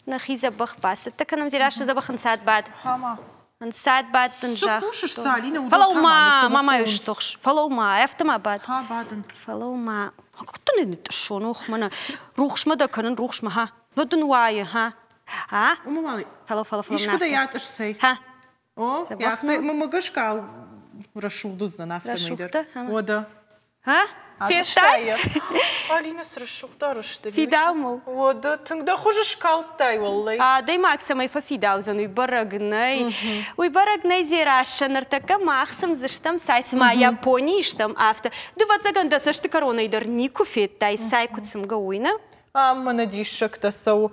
نخي زبخ بس تكلم زي راش زبخ نساعد بعد نساعد بعد نجح فلو ما يشتغش فلو ما يفتما بعد فلو ما كنت نتشونوخ منا روخش مدا كنا نروخش مها ندن واي ها فلو إيش كده يعطش سي ها يعطي ما قش قال رشوق دزنا نافت ميدر ودا ها فيتاي علينا سرشوق دارش في دامل ودا تنقدر خوش قالتاي والله دايما أكسمي في داوزن ويبرقني زيراش نرتكب ما أخسم زشتم سايس ما يابوني شتم أفتا دوات زغن دسشت كورونا يدر نيكو فيتاي ساي كتسم قوينا ما نديش شك تسو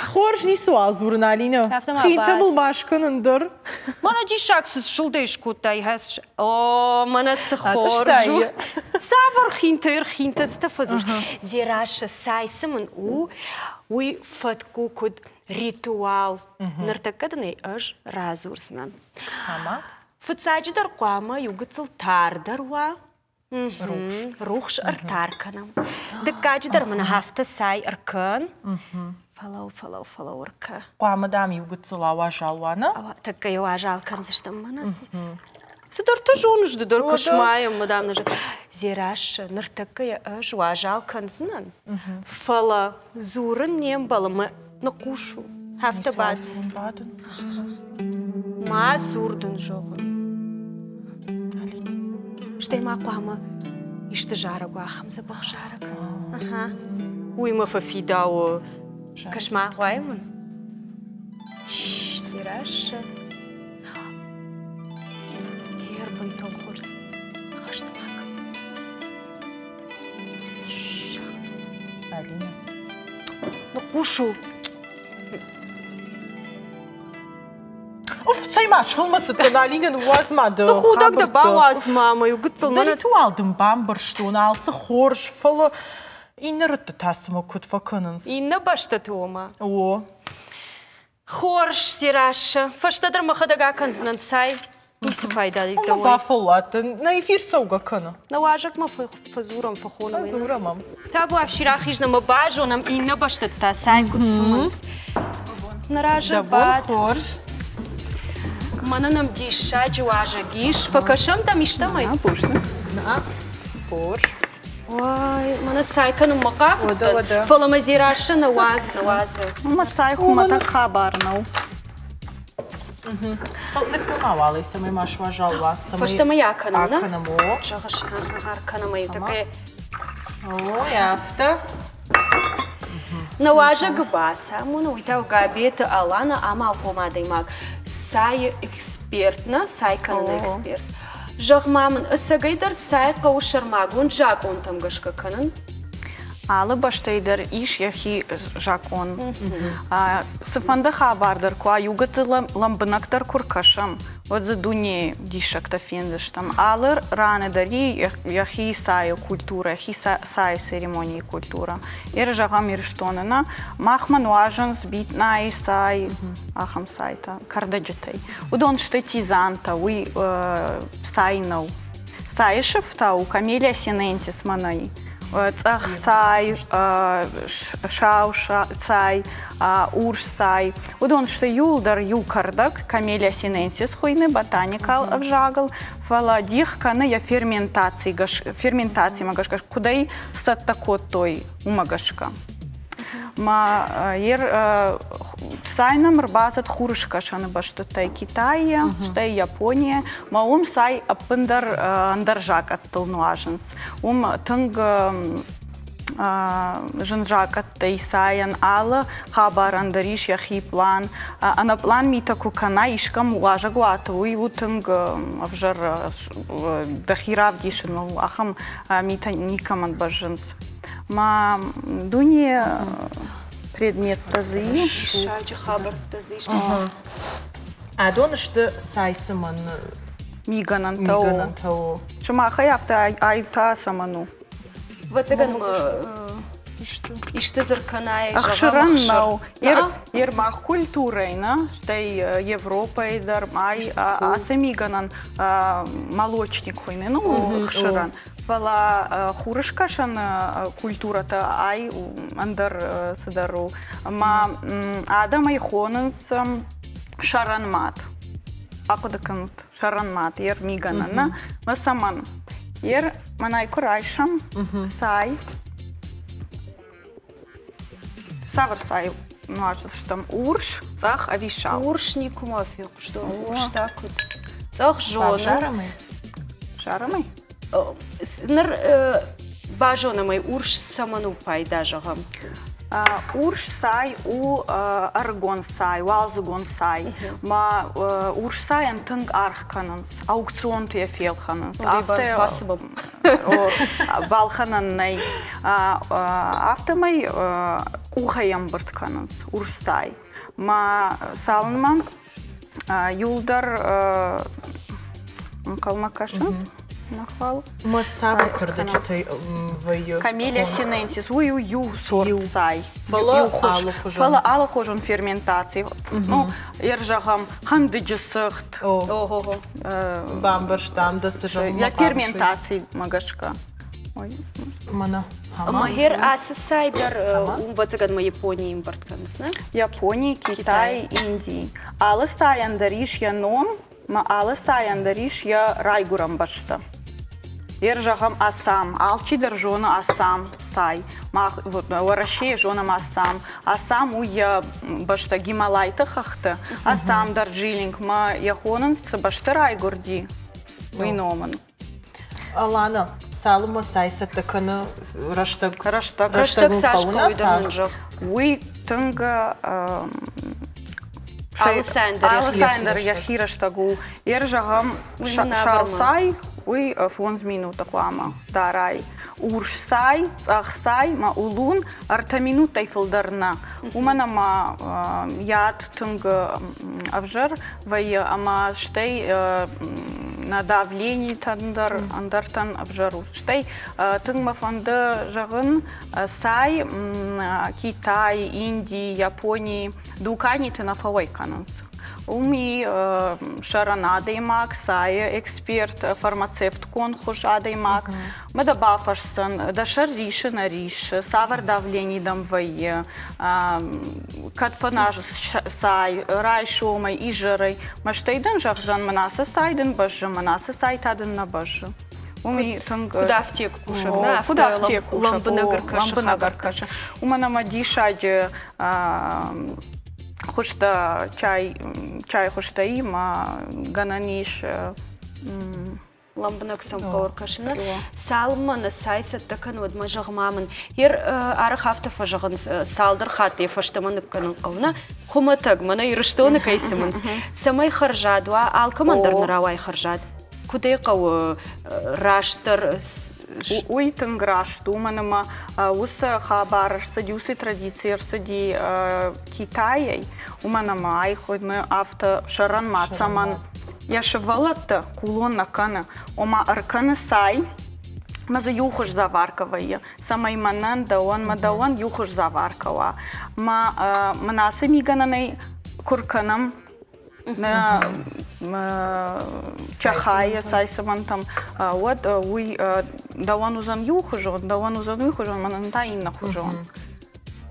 خورج نيسو عزورنا علينا خين تبل باشكن ندر ما نديش شك شلديش كوتاي هاس ما نس خورج سافر خين تستفزر زيراش سايس من ويفتكو كود ريتوال نرتكدني اج رازورسنا فتساجي در قوامة يوغتل تار دروا روخش ارتاركنم دكاجي در من هفته ساي اركان فلو اركا قوامة دام يوغتل واجالوانا تكا واجال كان زشتم مناس سدر تجونش دور كشمايم مدام نج زيراش نرتكا اج واجال كان زنن فلا زورن نيم بالما نقوشو هفته بعد ما زوردن جوغن شتي ما قوامة يشتجارك واخمزة بخشارك ويما ففي داو كشما وايمن زيراش يربن تنخور خشت معك علينا نقوشو ساي ماش فيلم ستنا علينا نواز ما دو سخودك دبا واز ماما يقتل منا توال دم بامبرشتون على سخورج فلا إن رد تاسمو كود فكننس إن باشتا توما خورج سيراش فشتدر مخدقا كنزنن ساي نيسي فايدة دي دوي بافلات نايفير سوغا كنا نواجك ما فزورم فخونا فزورم مام تابو أفشيرا خيجنا مباجونم إن باشتا تاساي كود سمنس نراجع بعد خورج Mana nam disha de waja gish, fakasham da mishta mai. Pushna. Por. Ой, mana sai kan maqaf. Wada. Fala mazirasha na waz. Uma sai khumata khabar nau. Falta mawali samay mashwajalwa samay. Fashta maya kanam na. Kanamo. Chagash har kanam ay take. Yafta. Nawaja gubasa, muna witaw gabeta alana amal pomada imag. Sai экспертна, sai канана эксперт. Жагмамын ысагайдар sai qawshar magun jagon tam gashka kanan. Алы баштайдар иш яхи жакон. Сыфанда хабардар куа югаты ламбынактар куркашам. Вот за дуне дишакта финдыштам. Алыр раны дари яхи сай культура, яхи сай церемонии культура. Ир жагам ирштонына махман важен сбит най сай ахам сайта кардаджитай. Удон штати занта уи сайнау. Сайшефта у Камелия синенсис манай. Цах сай, шау сай, урш сай. Удон что юлдар юкардак, Камелия синенсис хуйны, ботаникал вжагал, фаладих каны я ферментации магашка, кудай сат такой той умагашка. Ма ер сайнам рбазат хурышка шаны баштытай Китая, штай Япония, ма сай апындар андаржак аттылнуажынс. Тынг жынжак аттай сайын алы хабар андариш яхи план. Ана план митаку кана ишкам уажагу атуй тынг авжар дахирав дишын ахам мита никаман бажынс. Ма дуне предмет тазы. Шаджи хабар тазы. А донышты сайсыман миганан тау. Шума хаяфта айта саману. Вот это иште зерканай. Ахширан нау. Ер мах культурайна, штай Европа идар май, асы миганан молочник хуйны, ну ахширан. Вала хурышкашан культурата ай андар садару. Ма адам айхонынс шаранмат. Акудаканут шаранмат. Ер миганана. Масаман. Ер манай курайшам сай. Савр сай. Ну, аж там урш, цах, авиша. Урш не кумафик, что урш так вот. Цах жона. Жарами? Жарами? Нар бажонамай урш саману пайдажагам. Урш сай у аргон сай, у алзугон сай. Ма урш сай антынг архкананс, аукцион тия фелхананс. Авте басыбым. Балхананнай. Автомай кухаям бырткананс, урш сай. Ма салынман юлдар калмакашанс. Нахвал. Ма савр кырдачытай вайо. Камелия синенсис, ю сорт сай. Фала алы хожон ферментации. Ну, ержагам хандыджысыхт. Бамбарштам да сыжам. Я ферментации магашка. Мана. Махер асысайдар умбацаган ма Японии импортканс, не? Японии, Китай, Индии. Алы саяндариш я ном, ма алы саяндариш я райгурам башта. Ержагам асам, алчидар жона асам сай. Мах вот варашей жонам асам. Асам уя башта Гималайта хахта. Асам Дарджилинг ма яхонанс башта райгурди. Войноман. Алана, салума сайса такана раштаг сашка уй тынга алысайндар яхира штагу ержагам шарсай уй фонзмину таклама дарай уршсай цахсай ма улун артамину тайфылдарна уманама яд тынга авжар вай ама штей на давлении тандар андартан обжару. Штай тыңма фонды жағын сай Китай, Индии, Японии дукани ты на фавай кананс. Уми шарана деймак, сай эксперт, фармацевт кон хужа деймак. Мы да бафашсан, да шар риши на риши, савар давление дамвае, катфанаж сай, рай шомай и жирай. Мы штайден жахзан манаса сайден бажы, манаса сайтаден на бажы. Уми тынг... Куда в тек кушак, да? Куда в тек кушак? Ламбынагаркаша. Умана мадишаджи хушта чай хушта има гананиш ламбынак самкауркашына салманы сайса такан вот мажагмамын ер арых автофа жагын салдыр хаты фаштаманып канын кауна хуматаг мана ирыштоны кайсымынс самай харжадва алкамандар наравай харжад кудай кау раштыр Уйтын грашту, манама уса хабар садюсы традиции сади Китайей, уманама айходны авто шаран мацаман. Я шевалата кулон на кана, ома арканы сай, маза юхуш заваркавая, самай манан даон мадаон юхуш заваркава. Манасы мигананай курканам на чахая сайсаман там вот уй даван узан юхужон даван узан юхужон мананта инна хужон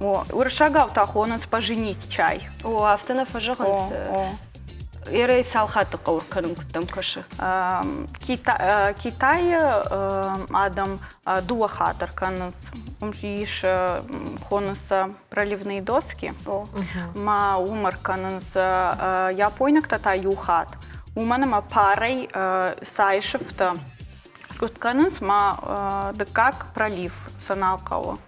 уршагав тахонанс поженить чай автона фажаханс Ирей салхаты қаурканым күттім көші. Китай адам дуа хатыр канынс. Умжиш хонысы проливные доски. Ма умар канынс япойнак тата юхат. Уманыма парой сайшыфты. Күтканынс ма дыкак пролив саналқауы.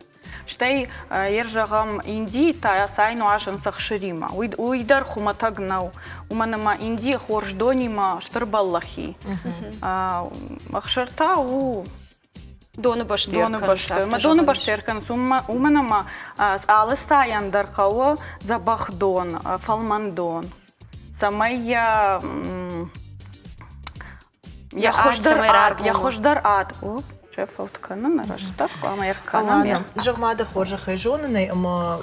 Штай ержағам Индии тая сайну ашынсақ шырима. Уйдар хуматагнау. Уманыма Индии хорждонима штырбаллахи. Ақшырта у... Доны баштеркан. Доны баштеркан. Уманыма алы саяндар қауы забахдон, фалмандон. Самайя... Я хождар ад. Фалтканын раштак, американын. Жагмада хоржа хайжонынай, ама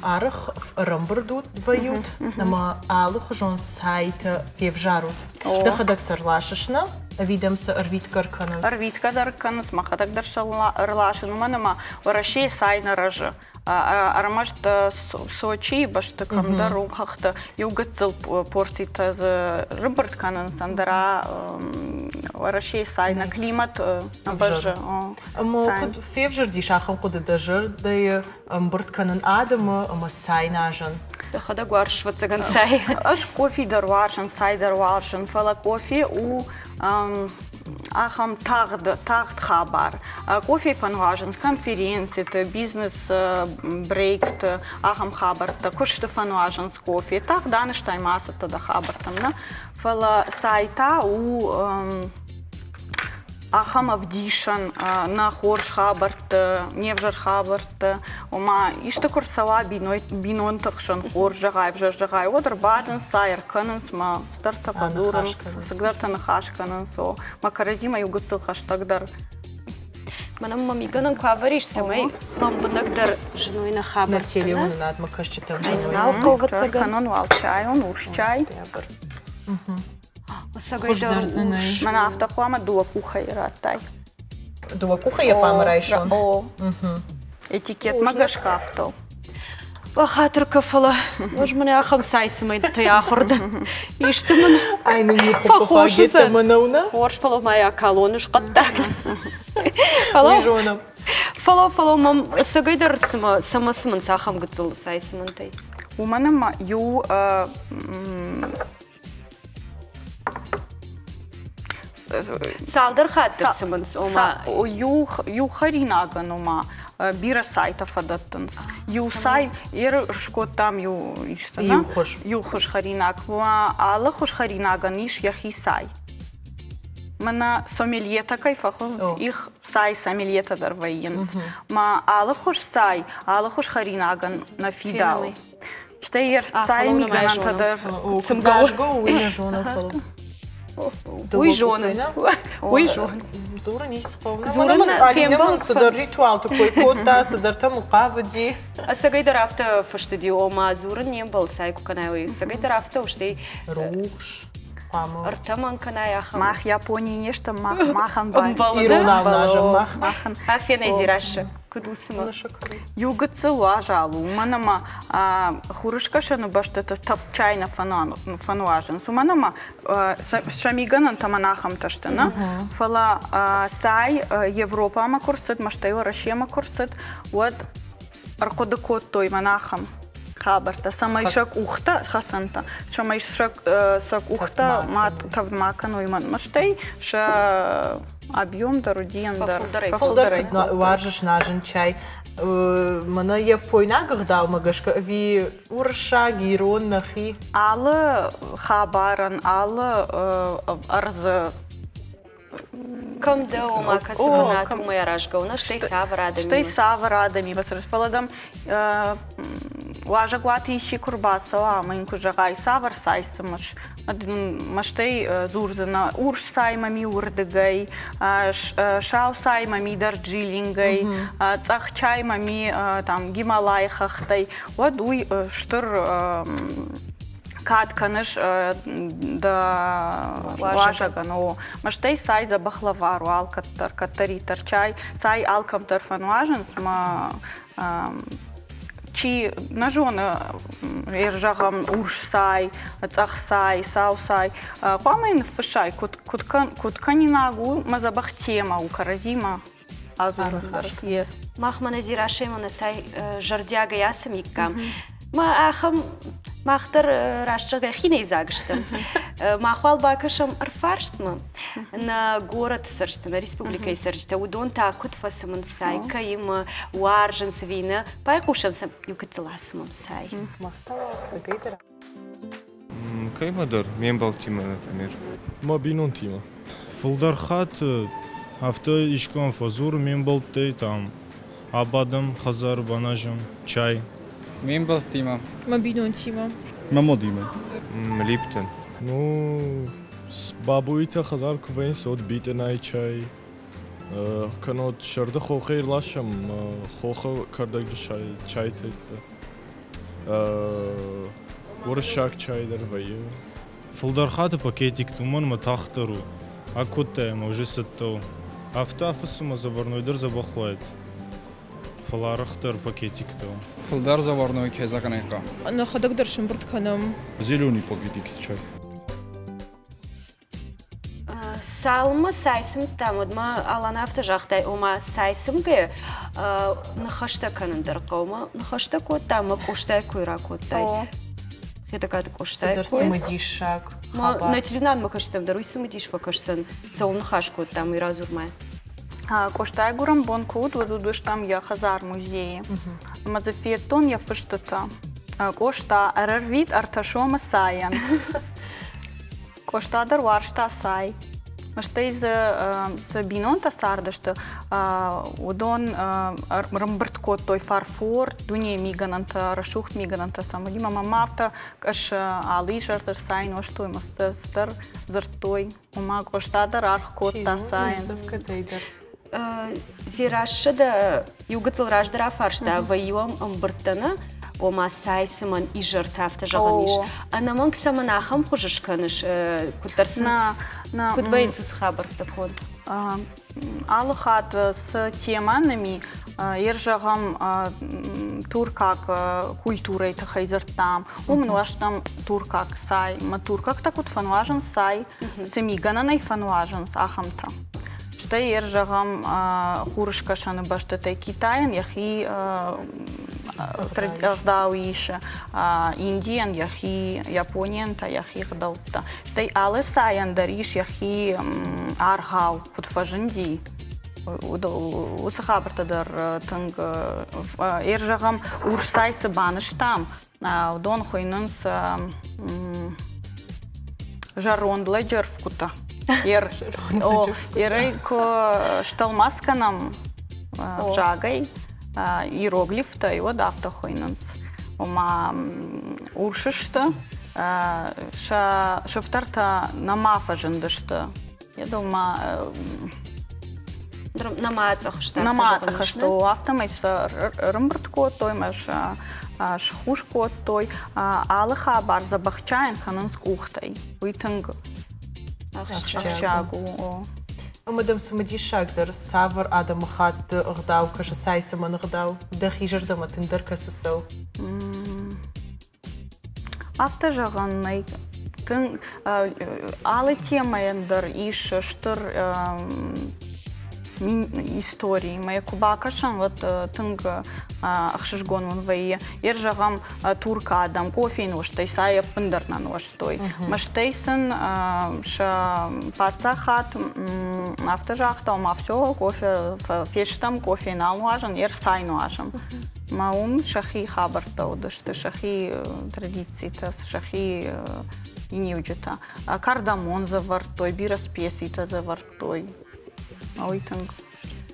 арых рамбырдут двоют, ама алы хожон сайта февжарут. Дахадак сарлашышна, Видимся Арвитка Арканас. Арвитка Арканас, махатак даршал Рлашин, манама, варашей сайна ража. Арамашта Сочи, башта камдару хахта, югацил порцита за Роберт Канан Сандара, варашей сайна климат бажа. Мо февжер дишахам куда дажер, да Роберт Канан Адама, ама сайнажан. Да хода гуарш вот цаган сай. Аж кофе дарвашан, сай дарвашан, фала кофе у Ахам тагд хабар. Кофе фанважен, конференции, бизнес брейк, ахам хабар, кошты фанважен с кофе. Так данный штаймаса тогда хабар там на фала сайта у Ахам авдишан на хорш хабарт, невжар хабарт, ома ишта курсала бинон такшан хорш жагай, вжар жагай. Одер баден сайр каненс ма старта фазурен, сагдарта нахаш каненсо, ма каразима югацил хаштагдар. Манам мамиганан кавариш самай, ламбанагдар женой на хабар. На телефоне надо макашчи там женой. Налковаться канон валчай, он уршчай. Мана автохвама дуа куха ираттай. Дуа куха я памрайшон. О. Этикет магашкафтол. Вахатыр кафала. Може мене ахам сайсымай та яхорда. Иште мен. Айны не хопа гетте менауна. Хорш фала моя колонуш каттак. Уйжонам. Фала мам сагайдар самасымын сахам гыцыл сайсымынтай. У мене ю Салдар хаттырсымынс ома. Ю харинаган ома бира сайта фадаттынс. Ю сай шкот там ю иштана. Ю хош харинаг. Алы хош харинаган иш яхи сай. Мана сомельета кайфаху их сай сомельета дарвайенс. Ма алы хош сай, алы хош харинаган на фидау. Штейер сай миганан тадар. Цымгашго уйна жона фалу. Уйжона. Уйжона. Зура не исполнена. Зура Алина садар ритуал такой кота, садар там укавади. А сагайдар авто фаштади ома зура не был сайку канай. Сагайдар авто уштей руш. Артаман канай ахам. Мах Японии нечто махан бай. Ирунав нажем махан. Афена изираша. Кудусма. Югацил ажалу. Манама хурышкашану баштата тавчайна фануажен. Суманама шамиганан таманахам таштана. Фала сай Европа ма курсит, маштайва Россия ма курсит. Вот аркодакот той манахам. Хабарта. Самайшак ухта хасанта. Самайшак сак ухта мат тавмакану иман. Маштай ша объем дарудиен дар. Фолдар важиш нажен чай. Мана я пойнагах дал магашка ви урша гирон нахи. Алы хабаран, алы арзы. Камда ома касабанат ума яражгауна, штей саврадами. Штей саврадами. Басрас фаладам Важа гуати ищи курбасова, маинку жагай савар сайсымыш. Маштей зурзана урш саймами урдыгай, шау саймами дарджилингай, цахчаймами там Гималайхахтай. Вот уй штыр катканыш да важагано. Маштей сай за бахлавару, алкаттар, каттари тарчай, сай алкам тарфануажен сма Чи нажона ержагам уршсай, цахсай, саусай. Памайн фшай, кутканинагу мазабах тема у каразима азурахар. Махмана зирашема сай жардяга ясам иккам. Ма ахам махтар рашчага хиней загштам. Махвал бакашам арфарштма на город саршта, на республика саршта. Удон такут фасаман сай, каим уаржан свина, пайкушам сам юкацеласамам сай. Махталаса гайдара. Каймадар, менбал тима, например. Мабинон тима. Фулдар хат авто ишкан фазур менбал тей там. Абадам, хазар, банажам, чай. Менбал тима. Мабинон тима. Мамодима. Липтон. Ну, с бабуита хазар кувен сот битенай чай. Канот шарда хохир лашам, хоха кардаг чай тейта. Уршак чай дар ваю. Фулдар хата пакетик туман матахтару. А кутема уже сытто. Автофусума заварной дар забахвает. Фаларахтар пакетик-то. Фулдар заварной кезаканека. أنا خدق شمبرت كنم. Зеленый пакетик чай. Салма сайсым тамадма алана автожахтай ома сайсым ге нахашта канандар қаума нахашта кот тама коштай куйра коттай. Хитакат коштай. Сидер самодишак. На телевизор макаштам даруй самодиш покашсан. Саум нахаш кот там и разурмай. Коштай гурам бон код водудуш там я хазар музеи. Мазафиетон я фыштата. Кошта арарвит арташома сайян. Кошта дар варшта сай. Мыштай за бинон тасардышты, удон рамбырт кот той фарфор, дуне мигананта, рашухт мигананта самоди, мама мафта, каш алишартыр сайн, оштой мастастыр, зыртой, ума коштадар арх кот тасайн. Зирашы да югыцыл раждыра фаршта, вайуам амбырттаны, ома сайсыман и жыртафта жағаниш. Анаман ксаман ахам хужышканыш кутарсын. Кудвайн сус хабар такон. Алыхат с теманами ержагам туркак культурой тахайзертам. Умнуаштам туркак сай. Ма туркак такут фанважен сай. Семигананай фанважен ахамта. Что ержагам хурышка шаны баштатай Китайен яхи Дауиша, Индиян, яхи Япониан, та яхи Гдаутта. Штай але саян дариш яхи аргау кутфажинди. Усахабрта дар тынг ержагам урсайсы баныштам. Удон хойнынс жарондла джерфкута. Ерей ко шталмасканам жагай. Иероглифта, его давта хойнанс. Ома уршишта, шафтарта намафа жендышта. Я думаю, намацах что. Намацах что автомайс рымбртко той маш шхушко той, алыха бар забахчаин хананс кухтай. Уйтынг. Ахшагу. Мадам самодишак дар савар адам хат гдау каша сайса ман гдау дахижер да матындер касасау. Автожаганнай тын алы темаяндар иш штыр истории. Моя кубакашан вот тынг ахшишгон вон вайе. Ержагам турка адам кофе ноштай сая пындар на ноштой. Маштейсын ша пацахат автожахта ма все кофе фештам кофе налуажан ер сай нуажан. Маум шахи хабарта удышты шахи традиции тас шахи и не уджета. Кардамон завартой, бира специи та завартой. Ойтанг.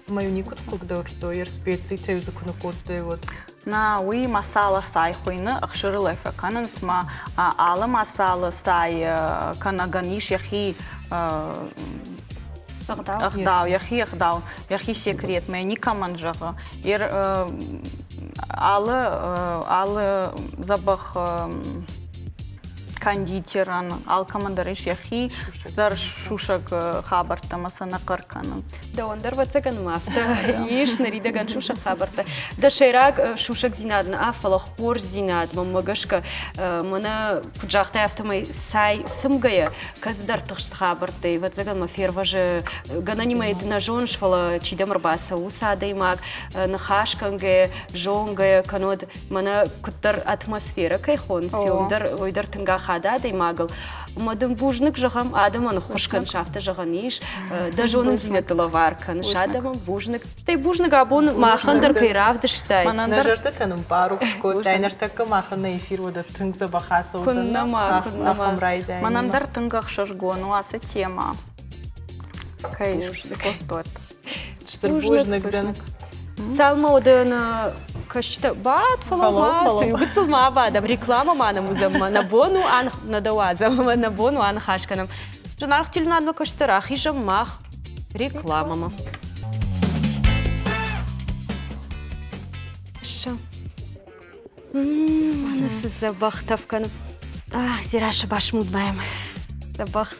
Маю никот когда что ер специи те законокотте вот. На уи масала сай хойны ахшырылай факанын сма алы масала сай канаганиш яхи ахдау яхи ахдау яхи секрет май никаман жага ер алы забах кондитеран ал командарыш яхи дар шушак хабарта масана карканын. Да ондар вацаган мафта иш наридаган шушак хабарта. Да шейраг шушак зинадна афала хор зинад мамагашка мана куджахта автомай сай сымгая каздар тахшт хабарта и вацаган маферваже гананимает на жоншвала чидамар баса усада имак нахашканге жонга канод мана куттар атмосфера кайхон сиомдар ойдар тынга хада даймагал. Мадам бужник жагам адаман хушкан шафта жаганиш даже он зинатла варкан шадам бужник. Тай бужник абон махандар кайравда штай. На жертвенном пару шко тайнер такка махана эфир вода тынг забахаса узана. Манандар тынгах шашгону аса тема. Кайш тот. Штыр бужник ден. Салма одана кашта бат фалама сыгыцылма бадам реклама манам узамма на бону ан надавазам на бону ан хашканам. Жанарх тилнадма каштара хижам мах рекламама. Ша. Манас забах тавкан. Зираша баш мудмаем. Забах.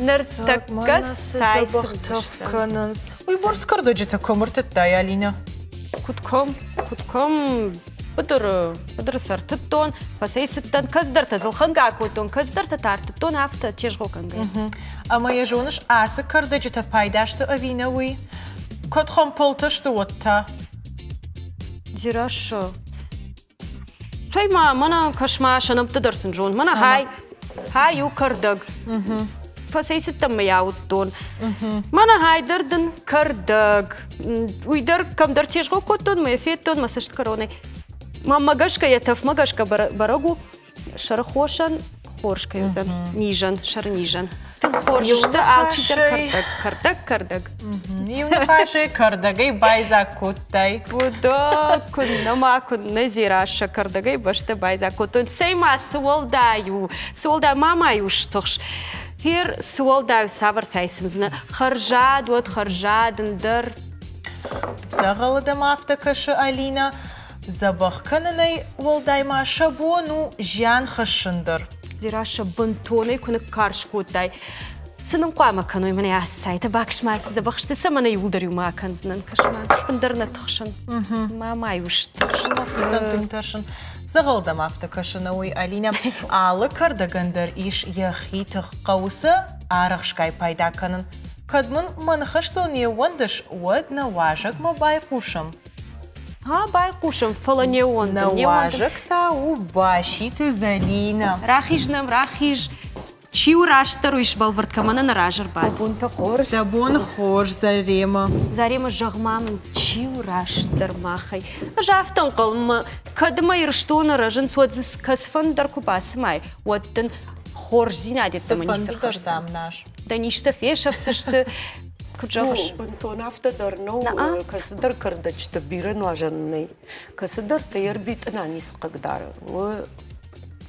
Nırtıkkı sayısız. Uy, borç kırdıcı komurtut da Alina. Kutkom. Bıdır sartıttun. Fasayısıttan kızdır tazılxın gakutun. Kızdır tatartıttun hafta çeşgokan gay. Ama yajonış ası kırdıcı ta paydaştı avina uy. Kutkom poltaştı otta. Ziraş. Той mana kaşma şanımtı dırsın John. Mana hay yu kırdık. Fasayısıttan mı yavuttun. Mana hay dırdın kırdık. Uydur kamdır çeşgokutun mı efettun mı sıçtı kırone. Магашка ятав, магашка барагу, шарахошан, хоршка юзан, нижан, шарнижан. Тем хоршта алчитер кардак. Юнфаше кардагай байзакуттай. Буда куннама кунна зираша кардагай башта байзакутун. Сейма суолдаю мама юштош. Хир суолдаю савар сайсымзна. Харжадындыр. Зағалыдым автокашы Алина. Забахканынай волдайма шабону жан хышындыр. Зираша бантоны күні қарш көттай. Сының қуама қаной міне асайды бақшмасы забақшты самана юлдар юма қанзынан қашма. Бындырына тұқшын. Мама юштықшын. Зағалдам автокашына ой Алина. Алы кардагандыр иш яхи тұқ қауысы арықшқай пайда қанын. Кадмын манхыштыл не ондыш одна важық ма бай пушым. Бай кушам фалане он. Наважик-то убащит Залина. Рахиж. Чиу раштару иш балварткамана на ражар бай. Табун хорш Зарема. Зарема жағмамын чиу раштар махай. Жафтан қылмы. Кадыма ирштуны ражын суадзыз касфандар купасымай. Оттын хорш зинадетті манисыр қырсам наш. Да ништа фешавсышты. Бантон автодорно, касыдар кардачта бирен важанный. Касыдар тайыр битна нискагдар.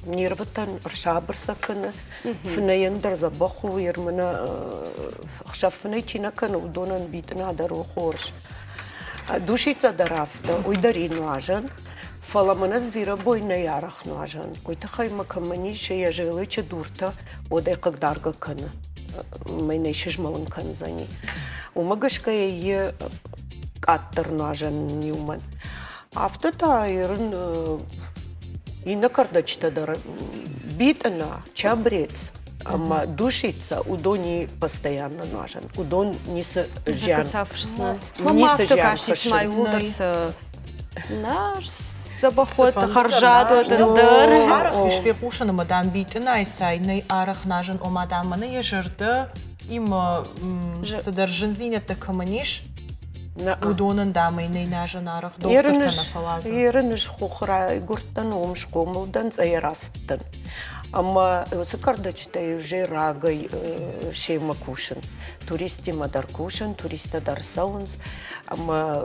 Нерватан ршабрсакана. Фнаяндр забаху ермана хшафнай чинакана удонан битна дару хорш. Душица дарафта, уйдарин важан. Фаламана звира бойна ярах важан. Уйтахай макаманиши я жилыча дурта, одай кагдарга кана. Майна шижмалын канзани. Умагашка е каттыр нажан ньюман. Автота ерын ина кардачта дар битана чабрец. Ама душица удони постоянно нажан. Удон ниса жан. Мама автокаши смай ударса. Наш забахот харжаду дындар. Ишве кушаны мадам битана айсайный арах нажан о мадаманы ежырды. Има садържын зинетті каманиш. Удонын дамайный нажан арах доктортана фалазын. Ерініш хухра гурттан омш комылдан цайрастын. Ама сыкардачта уже рагай шейма кушын. Туристи мадар кушын, туриста дар саунс. Ама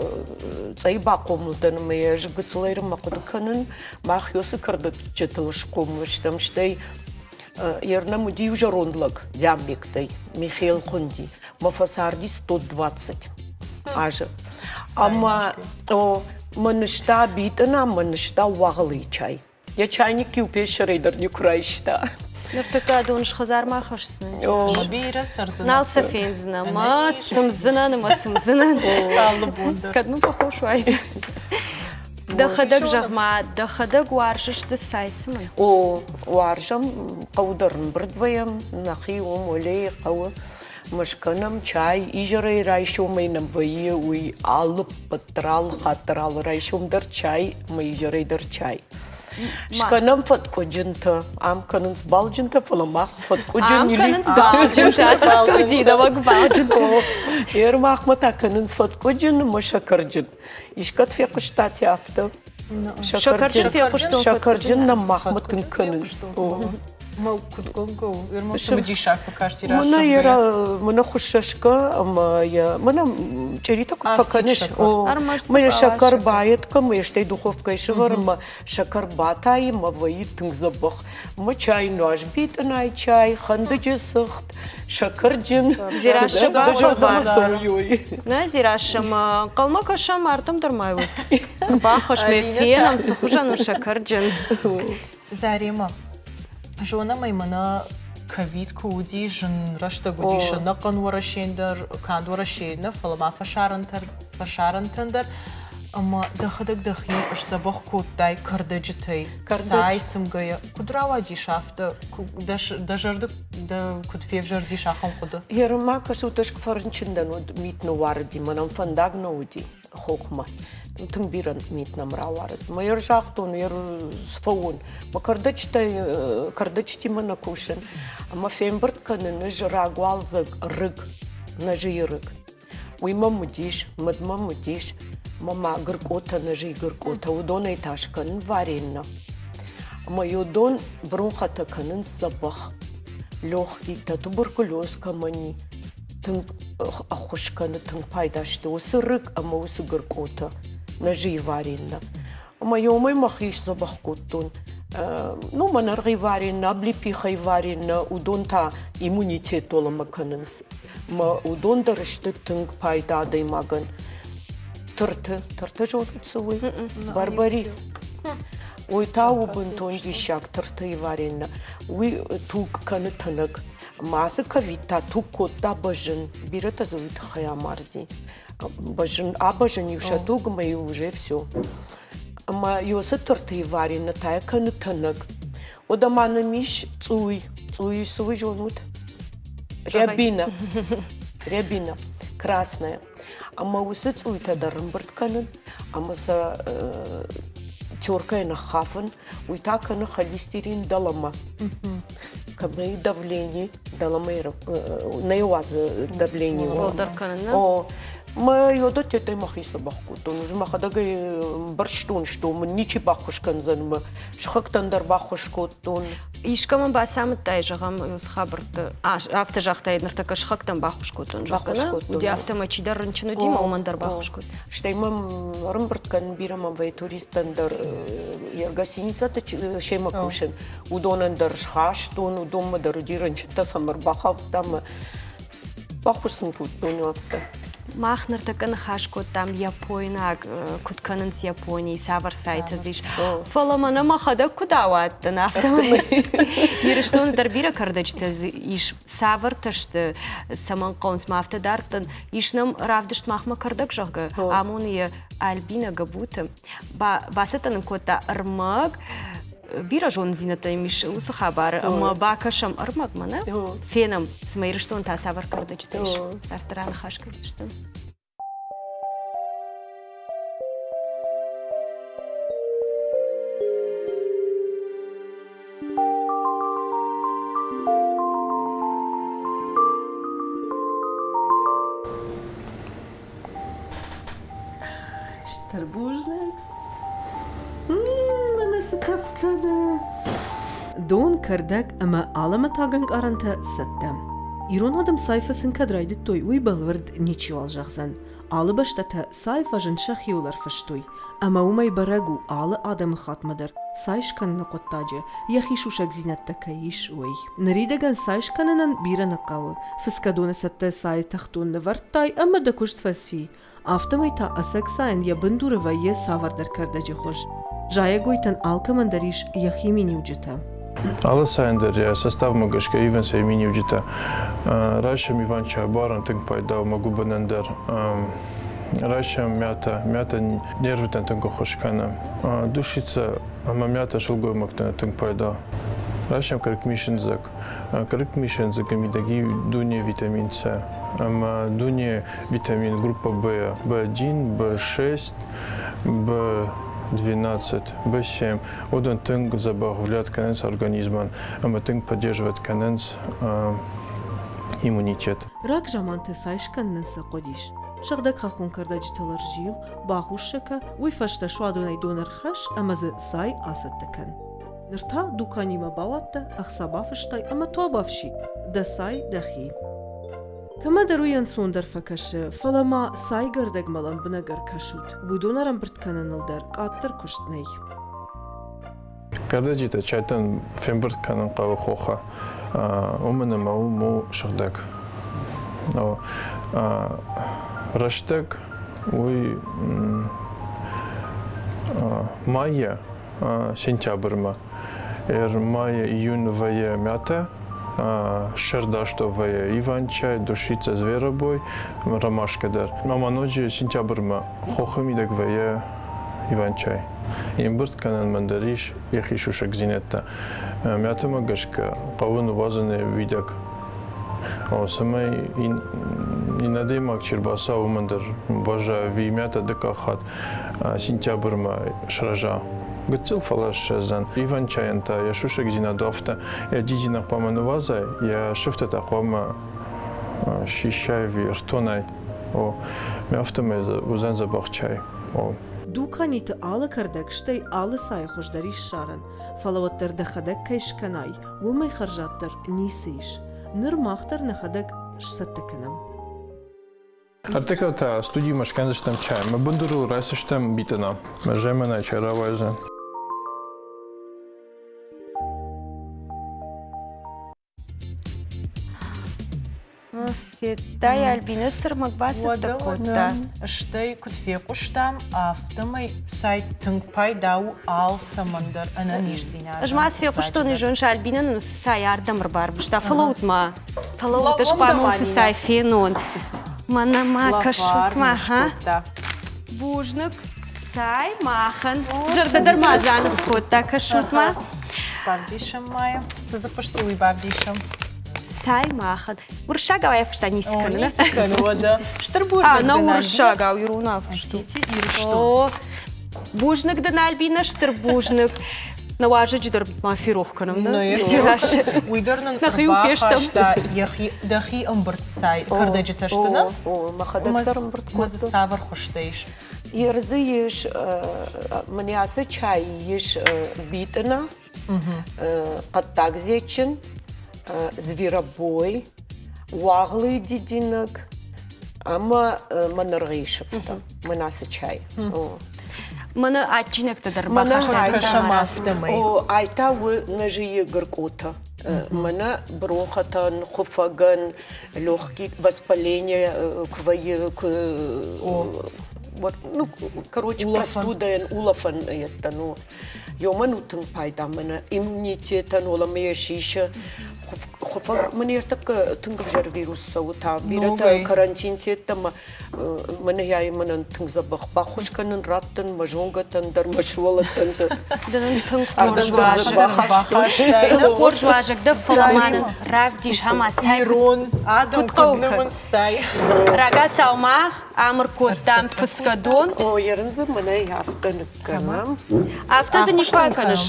цайба комылдан мая жгыцлайрым мақудыканын мах ёсы кардачта тылыш комылыштам штай ерна муди уже рондлаг дямбектай Михаил Хунди. Мафасарди 120. Аже. Ама манышта битана, манышта уағылы чай. Я чайник кюпеш рейдер не курайшта. Нұртыка доныш хазар махашсын. Бейра сарзына. Налса фензина. Ма сымзынан. Кадмы похож вайды. Дахадак жағма, дахадак уаржышты сайсымын. Уаржам қаударын бірдваям, нахи олей қауы. Машканам чай, ижарай райшом майнам вайы уй алып патрал, хатрал райшомдар чай, май ижарайдар чай. Шканам фаткоджинта, амканынс балджинта, фаламах фаткоджин или... Амканынс балджинта, студийда вак балджинта. Ермах матаканынс фаткоджин, ма шакарджин. Ишкат фекуштат япта. Шакарджин нам махматын канынс. Мал кудгонго, вермош мудишак покажти раз. Мана хушашка, мана черита факанеш. Мана шакар баетка, ма ештай духовка ишварма шакар батай, ма ваит тыңзабах. Ма чай наш бит анай чай, хандыжы сыхт, шакарджин. Зирашы бахыр. На зирашым қалма кашам артым дұрмай өт. Бахыш мефенам сухужаным шакарджин. Зарема. Жона маймана كافيت كودي جن رشتا كودي شنقن ورا شيندر كان ورا شينا فلما فشارن تندر أما دخدك دخي إيش سبخ كوداي كردجتي ساي سمجيا كدراوا دي شافته دجردك دا كود في جردي شاخم قده هيرما كسوتش كفرنشندن ميت نواردي منام فندق نودي خوخما تنبيرن ميت نمراوارد ما يرجعتون يرصفون ما كردجتي منا كوشن أما فين برد كان نجرا قوالزق رق نجيرق ويما مديش مدما مديش ماما قرقوتا نجي قرقوتا ودون يتاشكن فارينا أما يودون برونختا كنن صبخ لوخ ديكتا تبركلوز كماني تن أخوش كان تن بايداشتو وسرق أما وسقرقوتا نجي فارينا أما يومي مخيش صبخ كوتون نو ما نرغي فارينا بلي بيخي فارينا ودون تا إيمونيتيت ولا مكاننس ما ودون درشتك تن بايدا داي ماغن ترتا جون تسوي барбарис وي تاو بنتون ديشاك ترتا يفارينا وي توك كان تنك ماسك فيتا توك تا بجن بيرتا زويت خيا ماردي بجن ابجن يوشاتوك ما يوجي всё اما يوس ترتا يفارينا تا كان تنك ودمانا مش цуй سوي جونут рябина красная أما وسط ويتدرن برتكنن أما س توركين خافن ويتاكن خليستيرين دلما كمي давление دلما نيواز давление دركنن ما يودت يتي مخيس بخكوتون جما خداغي برشتون شتو من نيچي بخوش كنزن ما شخكتن در بخوش كوتون يشكم باسام تايجغم يوس خبرت افتا جахта еднартака шхактан бахуш котон жакана уди автомачи дарынчыны дима омандар бахуш кот штеймам рымбырткан бирам вай туристан дар ергасиницата шема кушен удонан дар шхаштун удома дар дирынчыта самар бахав там бахушсын котон авта Махнартакан хашкот там Японак кут кананс Японии савар сайта зиш. Фаламана махада кудават на автомобиль. Ирштон дарбира кардачта иш савар ташты саман конс мафтадартан ишнам равдышт махма кардак жага. Амония Альбина габута. Басатан кота армаг бира жон зината имиш усы хабар, ама бакашам армак мана фенам смайрыштон та савар кардачташ. Тартаран хашкалыштон. Штарбужна. دون كردك أما عالم تاغن قارنتا ستم إيرون هدم صيفة سنكدرايد التوي ويبالورد نيتشيوال جغزن عالي باشتتا صيفة جن شخيولر فشتوي أما وما يبرقو عالي آدم خاتمدر سايش كان نقطاجة يخيشو شك زينت تكايش وي نريدغن سايش كاننن بيرا نقاوة فسكادون ستا ساي تختون نورتاي أما دكوشت فسي автомайта асексайн я бандуровая савар дар кардажи хош жая гойтан алкамандариш я химини уджита Александр я состав магашка ивенса имени уджита рашам Иван Чабаран тынк пайда могу банандар рашам мята нервитан тынко хошкана душица ама мята шылгой мактана тынк пайда рашам каркмишинзак амидаги дуне витамин С ама дуне витамин группа В, B1, B6, B12, B7. Одан тынк забавляет конец организма, ама тынк поддерживает конец иммунитет. Рак жаманты сайшканнан сақодиш. Шагдак хахун кардажи таларжил, бахушшака, уйфашта шуадунай донар хаш, амазы сай асаттакан. Нырта дуканима баватта, ахсабафыштай, ама туабавши, да сай дахи. Кама даруян сондар факашы, фалама сай гардак малам бнагар кашут, будонарам бірткананылдар, каттыр куштнай. Кардажита чайтан фембіртканан қавы хоха, омыны мау шагдак. Раштак, уй майя, сентябрьма. Мая, июнь, вая, мята, Шердаштовая Иван-чай, Душица Зверобой, Ромашкадар. Мама ночи сентябрьма Хохамидагвая Иван-чай. Имбурт канан мандариш, яхишушек зинетта. Мятама гашка, павун вазане видяк. Самай инадемак чербаса умандар, бажа вимята декахат, сентябрьма шража. Гцил фалаш шазан. Иван-чаянта, я шушек зинадофта, я дизинах паманувазай, я шифта тахома шишай виртонай. Мяфтаме узан забахчай. دوکانیت آل کردک شتی آل سای خوشداری شارن فلوتر دخدک کیش کنای و می خرجاتر نیسیش نرماختر نخدک شتکنم. Артека та студии машканзаштам чай. Мы бундуру райсаштам битана. Мы жемана чаравайза. Фетай Альбина сырмакбасы такота. Штай кутфекуштам, автомай сайт тынгпай дау ал самандар ананишзина. Жмас фекуштон и жонша Альбина ну сай ардамр барбышта. Фалоутма. Фалоут ашпаму сай фенон. Манама кашутма, ха? Бужнак сай махан. Жардадар мазанов кота кашутма. Бавдишам майя. Сазапаштилы бавдишам. Сай махан. Уршагава я фшта нискана. Нискана, вода. Штарбужнак на уршагау юруна. Простите, Ира, что? Бужнак да на Альбина штарбужнак. На важидер мафирохканом, да? Ну, я уйдернан бахашта дахи амбртсай. Кардаджиташтана? Махадаксар амбрткота. Маза савар хоштейш. Ярзыеш, маняса чай еш битана, каттакзечин, зверобой, уаглый дидинок, ама манаргишевта, манаса чай. Мана ачинек-то дарбаха шамастамай. О, айта вы нажие горкота. Мана брохатан, хуфаган, легкие воспаления, вот, ну, короче, простуда, улафан, это, ну, ёманутын пайдамына, иммунитетан, оламея шиша, хуфаг, мне так тынгвжар вирус саута, бирата карантинтеттама, мне я именно тынгзабах, бахушканын раттын, мажонгатан, дармашвалатан, Хоржважак, да фаламанын, равдиш, хамасай, адам куднымын сай. Рага салмах, амыркоттам фыскадон. О, ярынзы мына яфтаны канам. Автозы не шпанканыш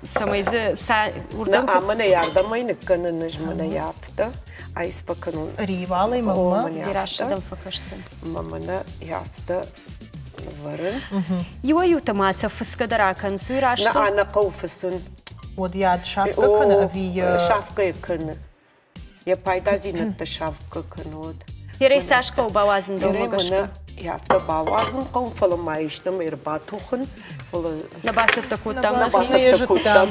самайзы урдам. А мына ярдамайны каныныш мына яфта. Айспаканун. Ривалай мама. Зирашадам факашсын. Мамана яфта варын. Его ютамаса фыскадаракан суйрашты. На ана кауфысын. Вот я шавка кана ави... Шавка кана. Я пайдазинатта шавка канод. Ерей Сашка убавазын долмагашка. Яфта бавазын каун фаламайышным ирбатухын. Набасатта куттам. Набасатта куттам.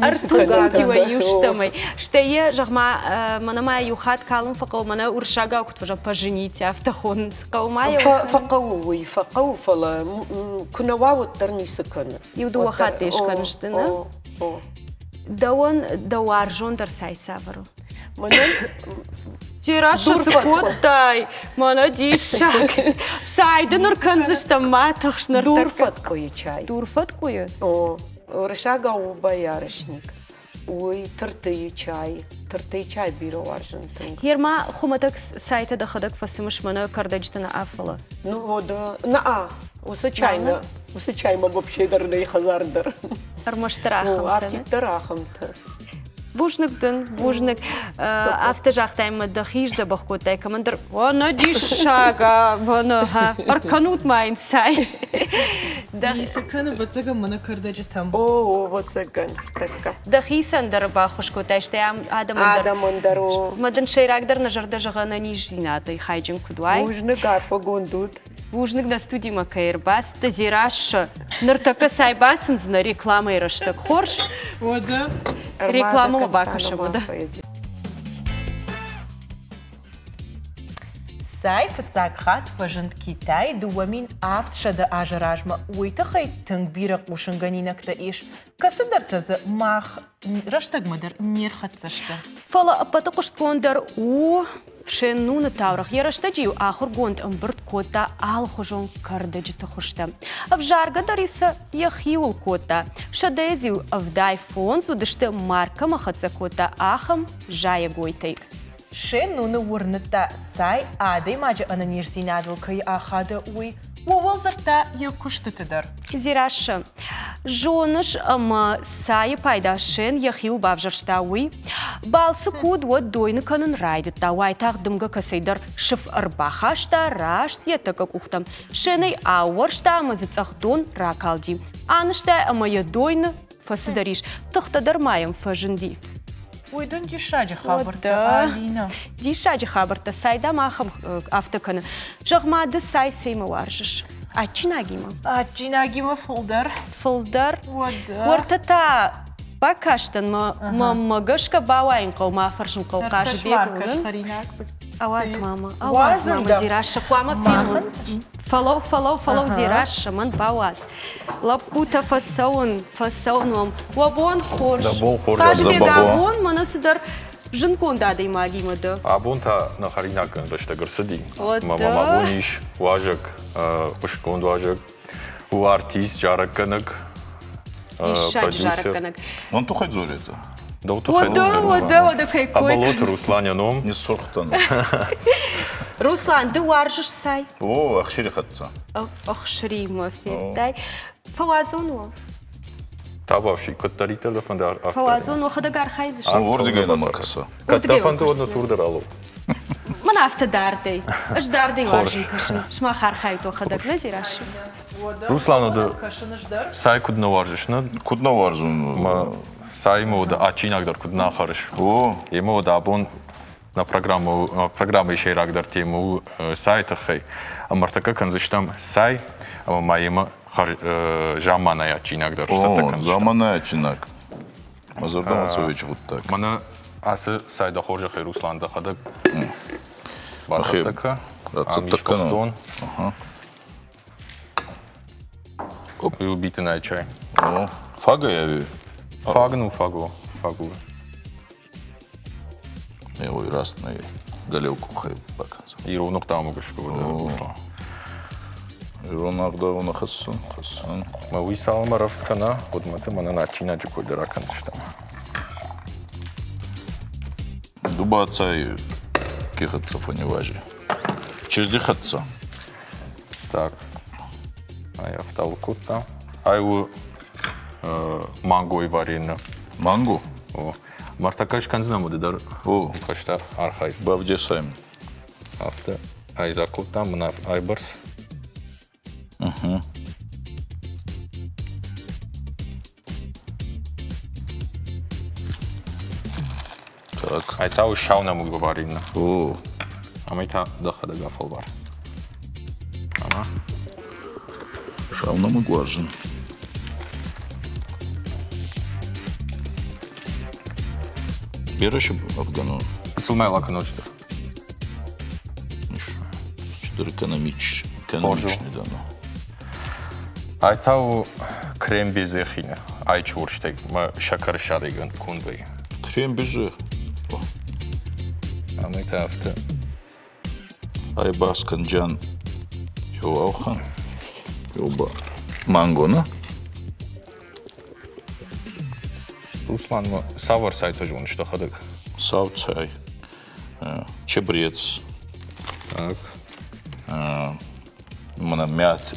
Артуган кива юштамай. Штае жахма манама юхат калын факау мана уршага кутважа пожените автохон скаумая. Факауи, факау фала. Кунававот дарнисыканы. Юду вахат ешканыштына. Даон дауаржон дарсай савару. Тираша сукоттай, манадишак. Сайда нурканзышта матахшнар. Дурфат кое чай. Дурфат кое? О, ршага уба ярышник. Ой, тыртый чай биро аржентын. Ерма хуматак сайта да ходак фасимыш мана кардаджтана афала. Ну вот, на усы чайна вообще дарный хазардар. Армаштарахам. Автитарахам-то. Бужныктын, бужнык автожақтаймы дахиш забахкотай командир. Она дишага, вона ха. Арканут майн сай. Дахисаканы ватсага мана кардаджитам. О, ватсаган. Дахисан дарбахушкотай, что я адамандару. Мадан шейрагдар на жардажагана нижзината хайджим кудвай. Бужнык арфагондут. Бужнык на студии макаирбас, тазираш, нартака сайбасым зна реклама и раштак хорш. Вода. Реклама бакаша вода. ساي فتساق خات فجند كيتاي دوامين آفت شد آجراجما ويتخي تنبيرق وشنغانينك تايش كسدر تز ماخ رشتك مدر نير خدسشتا فلا أبتقش كوندر شن نون تاورخ يرشتجيو آخر قوند أمبرت كوتا آل خجون كردج تخشتا أفجارغا داريسا يخيول كوتا شدازيو أفداي فونز ودشت ماركا مخدزا كوتا آخم جايا قويتيك شن نون ورنتا ساي آدي ماجا أنا نيرزينادل كي آخادا وي ووزرتا يكشت تدر زيراشا جونش أما ساي بايداشن يخيل بافجرشتاوي بالسكود ودوين كانن رايدتا وايتاق دمغا كسيدر شف أرباخاشتا راشت يتكك أختم شني آورشتا مزيتاخدون راكالدي آنشتا أما يدوين فسدريش تختدر مايم فجندي ويدون دي شاجي خابرتا آلينا دي شاجي خابرتا سايدا ماخم أفتكنا جغما دي ساي سيما وارجش أجيناجيما فلدر ورتتا باكاشتن ما مغشك باوين قو ما فرشن قو قاش بيكون أواز ماما زيراش قواما فيلم فلو زيراش من باواز لابوتا فسون وابون خورش قاش بيقابون مناسدر جنكون دادي ماجي مده أبون تا نخرينا كن رشتة قرصدي ماما بونيش واجك وشكون واجك هو ارتيست جارك كنك بروديوسر он тухать зорета да тухать вода кайкой абалот Руслан яном не сорхтан Руслан ты варжешь сай о ахшири хатса ахшири мафетай фавазон Табавши каттари телефон дар фавазон وخدقار خايزش ورдигайна маркаса каттафан то сурдерало من أفتى داردي إيش داردي واجي كشن شما خارخايتو خدك نزيراش Руслану да сай кудна варжиш на кудна варжун ма сай мо да ачинак дар кудна хариш о емо да абон на программа еще рак дар тему сайта хей амартака канзиштам сай ама маема жамана ячинак дар о замана ячинак мазардан совеч вот так мана асы сайда хоржа хей Руслан да хадак басатака рацатака ага Вы убиты на чай. О, фага я вижу. Фагу. Я ой раз на галевку хай баканца. И ровнок там угощу, да, Руслан. Ровнок да он хассан. Мы высал маравскана, вот мы там на начина чекой дракан что. Дуба цай кихатца фоневажи. Через дихатца. Так. А я втал кута. А его манго и варено. Манго? О. Марта каш канзнаму дар. О. Кашта архайв. Бавде сайм. Афта. Ай закута мна айберс. Угу. Так. Ай тау шауна му варено. О. А мы та дахада гафалвар. Ама. Шауна мыгваржин. Береши Афгану. Цулмай лаканочта. Чудо экономичный, да, ну. Айтау крем без эхина. Ай чурштек, ма шакар шариган кунбей. Крем без эх. А мы та авто. Ай басканджан. Йоаухан. Йоба. Манго, ну? Руслан, савар сайта жон, что ходок? Савцай. Чебрец. Так. Мана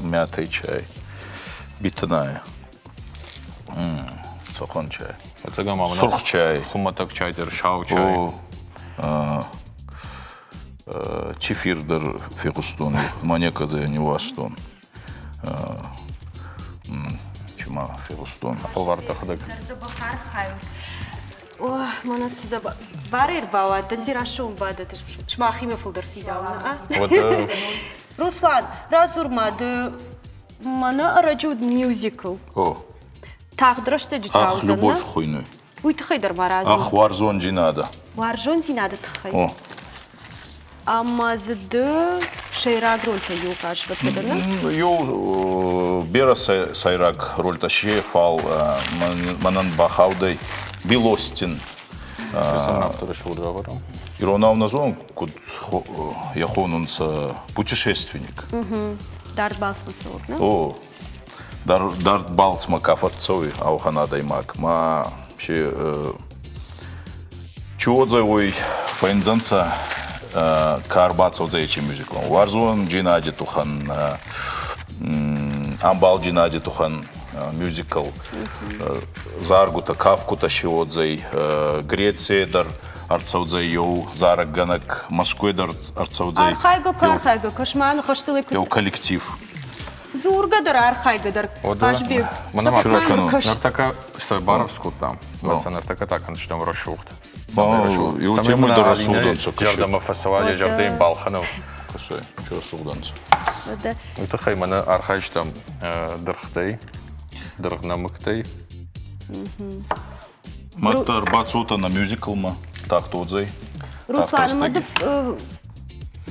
мятый чай. Битная. Сохон чай. Сурх чай. Хуматак чай, дер шау чай. Чефир дер фигустон. Манека да не вастон. Чума фигустон. Фалварта ходок. О, манас заба. Барир бава, танцирашум бада, ты шмахиме фулдер фидауна, а? Вот. Руслан, разурмад, мана араджуд мюзикл. О. Так, дрожте джитауза, ах, любовь хуйной. Уй, ты хайдар маразу. Ах, варзон джинада. Варзон зинада тхай. О. Ама зды шейраг рольта юкаш вацыгана? Йоу бера сайрак рольта ше фал манан бахаудай Билостин. Ирона назовем, куд яхонунца путешественник. Дарт Балсмасов, да? О, Дарт Балсма кафарцовый, ауханадай мак. Ма вообще чуодзовой файнзанца карбацовзаечи мюзиклом. Варзуан Джинади Тухан, Амбал Джинади Тухан мюзикл. Заргута Кавкута Шиодзей, Греция дар арцаудзей йоу Зарагганак, Москвы дар арцаудзей. Архайга, кошман хаштылы. Йоу коллектив. Зургадар архайгадар. Ашбек. Нартака Баровску там. Mesela нартака так, анштам Рошухт. И у тебя мы дорасуданцы. Жардама фасовали, жардым Балханов. Кошай, что расуданцы? Это хаймана архайш там дырхтай, дыргнамыктай. Матар бацута на мюзикл ма, так тодзей. Руслан, мадыв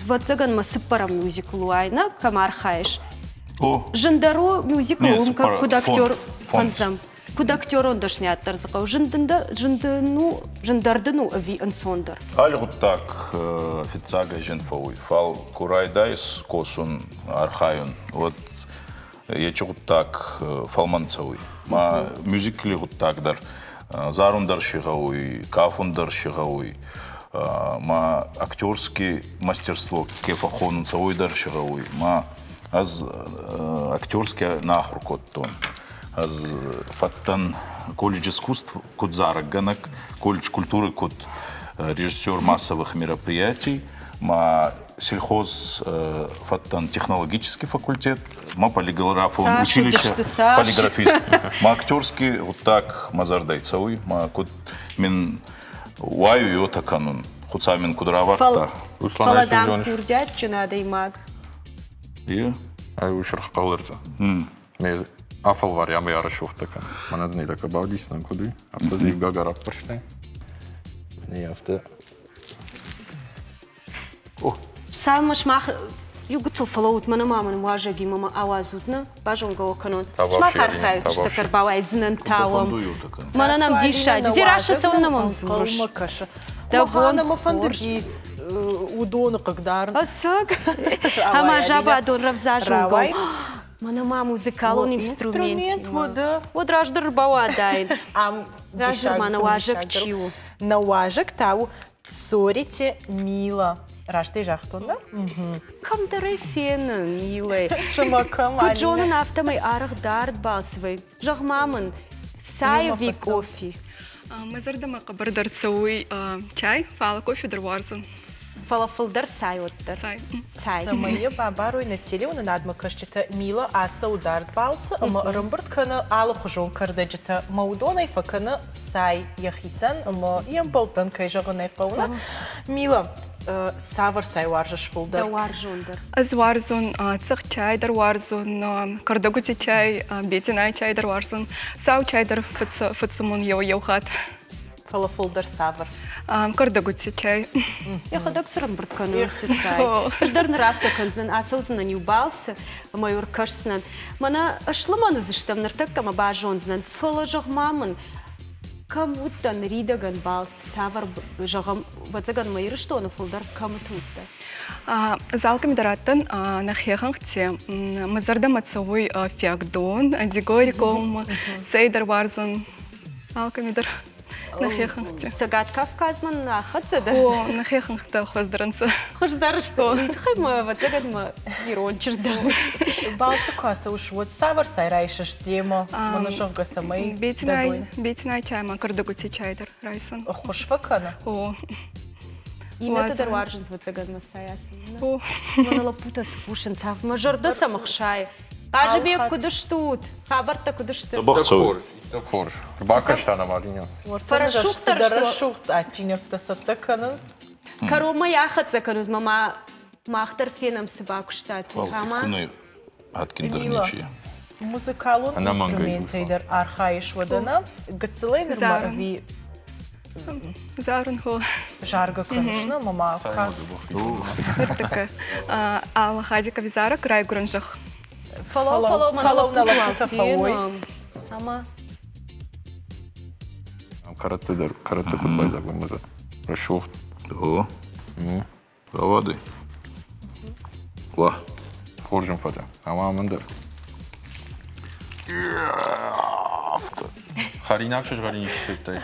вацыган ма сыппара мюзиклу айна, кам архайш. Жындару мюзикл, как куда актер фанзам. Куда актер он дошнят тарзыкау. Жындардыну ави ансондар. Альгут так официага женфауй. Фал курайдайс косун архайун. Вот я чугут так фалманцауй. Ма мюзикли гут так дар. Зарундар шигауй, кафундар шигауй. Ма актерский мастерство кефахонунцауй дар шигауй. Ма аз актерский нахрукот тон. Аз фаттан колледж искусств код Зарагганак, колледж культуры код режиссер массовых мероприятий, ма сельхоз фаттан технологический факультет, ма полиграф училище, полиграфист, ма актерский вот так мазардайцауй, ма код мен уаю йота канун, хуца мен кудраватта. Фаладам курдят чынадый маг. И? Ай ушырх қалырды. Афал var ya meyara şuhtaka. Bana da ne dakika bağdıysan kudu. Hafta zevga garap baştay. Ne hafta? Oh. Salmış mah yugutul falawut mana mamın wajagi mama awazutna. Bajon go kanon. Şmah harxay işte karbava iznan tawam. Mana nam dişa. Diraşa savunna mamzur. Да бона мафандги удоны когда. Асак. Ама жаба дон равзажон. Мана ма музыкал он инструмент. Вот раждар бавадайн. Раждар мана важак чиу. На важак тау сорите мила. Рашты жахтонда? Кам дары фена, милый. Шамакам. Куджонан автомай арах дарт балсвай. Жахмаман. Сайви кофе. Мазардама кабардар цауй чай, фала кофе дарварзун. Фалафылдар сай оттар. Сай. Самая бабаруй на теле, он надма кашчета мила аса ударт балса, ама рымбырт кана ала хужон кардаджета маудонай факана сай яхисан, ама ям болтан кайжаганай пауна. Мила, савар сай варжаш фулдар. Да варжундар. Аз варзун цах чай дарварзун, кардагути чай, бетинай чай дарварзун, сау чай дар фатсумун яухат. Фалафулдар савар. Кардагути чай. Я ходок срам брткану сай. Ждар нарафта канзан асозна не убался, майор кашснан. Мана ашламану заштам нартаккама бажонзнан. Фала жахмаман. Камутта нридаган балс савар жагам вацаган майор что на фулдар камутта. Залками дараттан нахеханхте мазарда мацовой фиагдон, дигориком, сейдар варзан. Алками дар. Сагат Кавказман нахатса, да? О, нахеханхта хоздаранца. Хоздар что? Хайма вацагадма ирончерда. Балса каса уж вот савар сайрайшаш демо, манашонка самой. Бетинай чай, ма кардагути чайдар райсан. Хошвакана. О. Името дарваржинс вацагадма саясан. О. Манала пута скушен сав мажорда самахшай. Ажбек кудыштут. Хабарта кудыштут. Бахцовый. Хорж. Бакаштана Мариня. Парашюхтар дарашухт ачинякта саттаканас. Карома яхатса канут мама махтар фенам собаку штат. Фалфикуны аткиндерничи. Музыкалун инструментейдер архаиш водана. Гацелейнер марви Зарын хо. Жарга кынышны, мама. Иртыка. Ал хадика визара край гранжах. Фолоу на лапута фауй. Ама. Караттыдар, каратты футболда гымызы. Рашух. О. Воды. Ва. Хоржым фата. Ама мындыр. Харинак шыжғарин ешкеттай.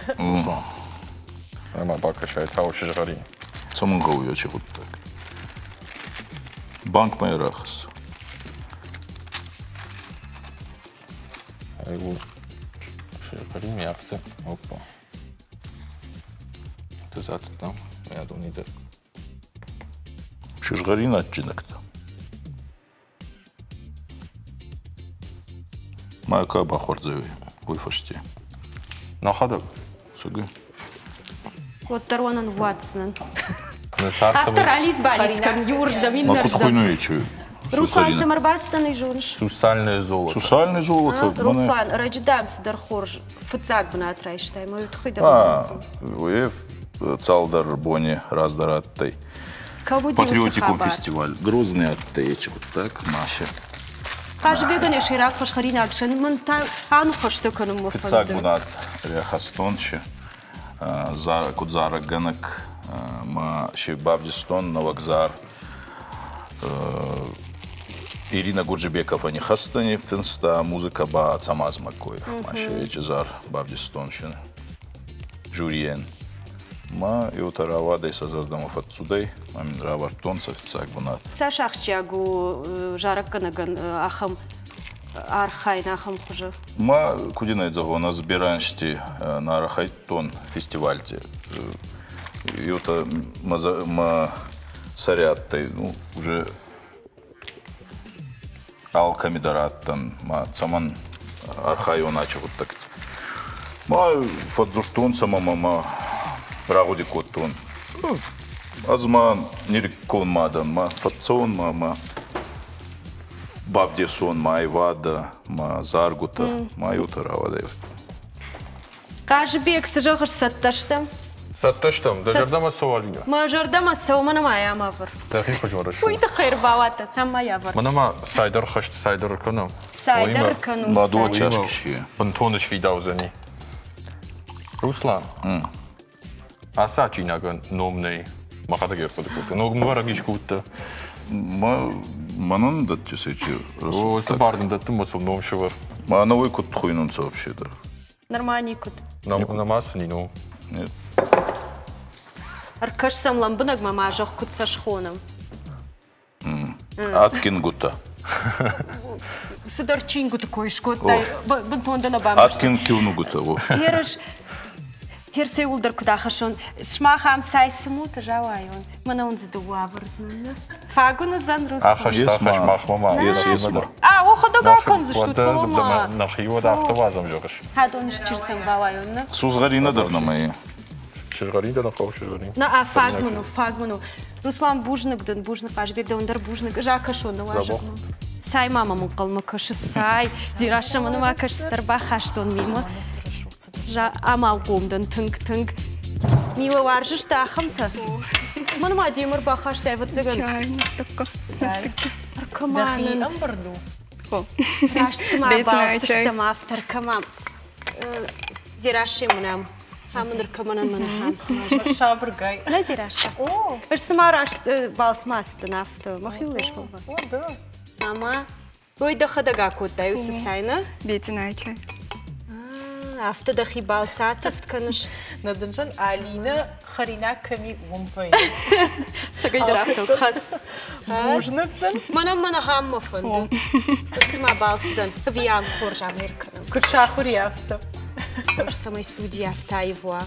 Ама бака шайт хау шыжғарин. Самын қауы өчі құттак. Банк май рахыс. Айгу шыжғарин яқты. Опа. Ты заты там, я думаю, не Шыжғарин атчыныкты. Майка бахорзеви, выфашти. Нахадык. Сугы. Вот Таронан Ватснан. Автор Алис Балискан, Юржда, Макут хуйну ечу. Руслан Самарбастан и Жунш. Сусальное золото. Сусальное золото. Руслан, Раджидамс Дархорж, Фуцак бна трайштай, мой тхыда. Уев цалдар бони раздараттай. Патриотикум фестиваль. Грозный оттечь, вот так, Маша. Каждый бегание ширак хош харина акшен, мон там ану хош токану муфанды. Фицак бунат ряхастонче, кудзара ганак, ма шибавдистон навакзар. Ирина Гурджибеков они хастани финста музыка ба цамаз макоев. Маша ечезар бавдистонче. Жюриен. Ма иотаравада и сазардамов отсюдай, мамин равартон софицак бунат. Саша ахчагу жарак ганаган ахам архай на ахам хуже. Ма кудина идзагона збираншти на архайтон фестивальте. Иота ма саряттай, ну уже алкамидараттан, ма цаман архай онача вот так. Ма фадзуртон сама мама Рагуди коттон. Азма нирикон мадан, ма фатсон, ма бавдесон, ма айвада, ма заргута, ма ютаравада. Кажбек сжохаш сатташтам. Сатташтам, да жардама савалиня. Ма жардама савмана мая мавр. Тахи хожвараш. Пуйта хайр бавата, там моя вар. Манама сайдар хашт сайдар канам. Сайдар кану. Мадо чашкиши. Бантоныш видаузани. Руслан. Аса чинаган номней махата герпады кутта. Ногм варагиш кутта. Манон да тюсечи. О, сабардын да тым басыл номшевар. Ма новый кут хуйнунца вообще да. Нормальный кут. Намаз не ну. Нет. Аркаш сам ламбынаг мама жох кут со шхоном. Аткин гута. Сыдарчингу такой шкоттай. Бантонда на бам. Аткин килну гута. Ераш Херсей улдар куда хашон. Шмахам сайсему тажавайон. Мана он задуа варзнана. Фагуна занрус. Ахаш мах мама. Yes. А, оходога конзушут фолома. Наш его да автовазом жогаш. Хадонш чиртам бавайон. Сузгарина дарна мои. Шыжгарин да на хау шыжгарин. На а фагмуну. Руслан бужныкдан бужнык ажбек да ондар бужнык жакашон на важык. Сай мама mun qalmakашы сай. Зирашаманы макаш старба хаштон мимо. Амал гомдан тынг-тынг. Мила варжыш тахымты. Мана ма демір бахаштай вот зыгын. Чайник такка. Аркаманын. Дахи амбарду. Рашцыма балсыштым авторкамам. Зираши мынам. Хамыныр каманан мына хамсыма. Шабыргай. На зираша. О. Ырсыма раш балсмастын авто. Махилыш баба. О, да. Ама. Ой дахадага куттай усы сайна. Бетинай чай. Авто дахи балсат автканыш. Наданжан Алина Харина ками умвай. Сагайдар авто хас. Бужныктан. Мана хамма фонду. Ырсыма балсыдан. Виям хоржа американым. Куршахури авто. Ырсымай студия автаевуа.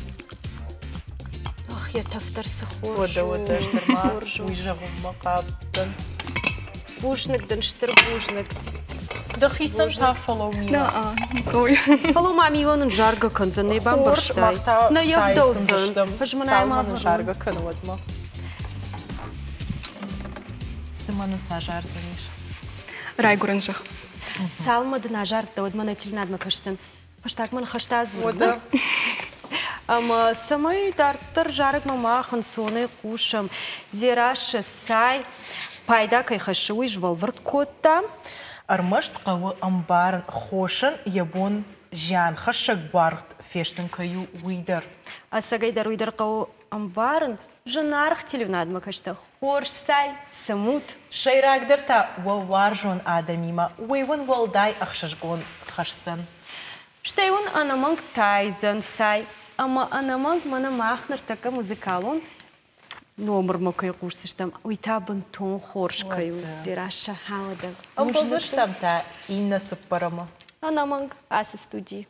Ах, я тафтарсы хоржу. Ода штырма. Уйжавым мақаптан. Бужныкдан штыр бужнык. Дахисан та follow me. Да, кой. Follow ma Milan'ın жарга kanzan ne ben barıştay. Na yavdalsın. Salmanın жарга kanıvatma. Сыманы сажарсынеш. Райгуранжах. Салмады на жарта, вот мана тильнадма каштан. Паштак мана хашта звук. Ама самай дартыр жарық мамахын соны қушым. Зерашы сай пайда кайхашы уйж валвырт котта. Армашт қауы амбарын хошын ебон жан хашық барғыт фештін каю уйдар. Асагайдар уйдар қауы амбарын жынарық телевнадмы кашты. Хорш сай самут. Шайрагдыр та уалвар жон адамима уйвын валдай ақшышғын хашсын. Штайвын анаманг тайзан сай. Ама анаманг мана махнар така музыкалон. Номер мокай курсыштам. Уйтабын тон хорш каю. Зираша хауада. Амбозыштам та инна сыппарама. Анаманг асы студии.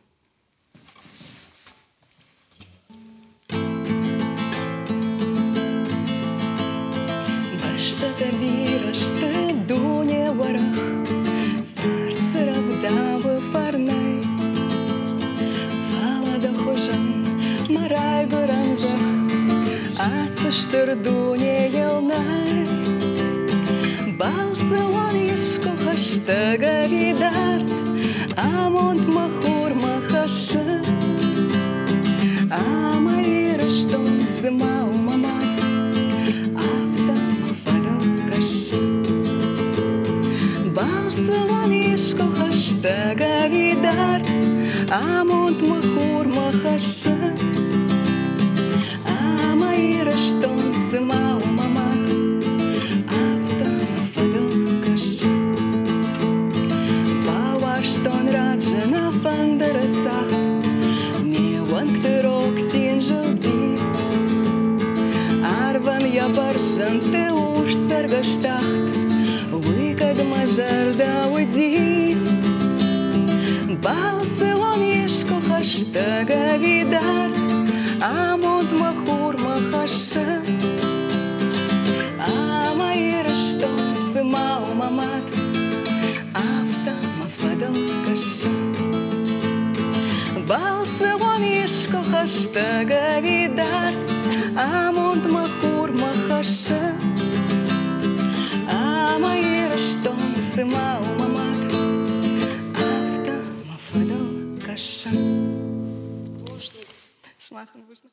Башта бирашты дуне варах, сердце равдавы фарнай. Фалада хожан, марай гуранжах, асыштыр дуне елнай. Балсылан ешко хаштага видарт, амонт махур махашы. Амайраштон зымау мамат, Балсылан ешко хаштага видарт, амонт махур махашы. Амайраштон зымау мамат, автомафадыл кашы. Баваштон раджана фандыры сахт, меванктырок сен жылди. Арвам я баржан ты уж саргаштахт, выкад мажарда уйди. Балсылан ешко хаштага видар, амонт махур махашы. Амайраштон сымау мамат, автомафадыл кашы. Балсылан ешко хаштага видар, амонт махур махашы. Амайраштон сымау мамат, автомафадыл кашы. Шмахан бушник.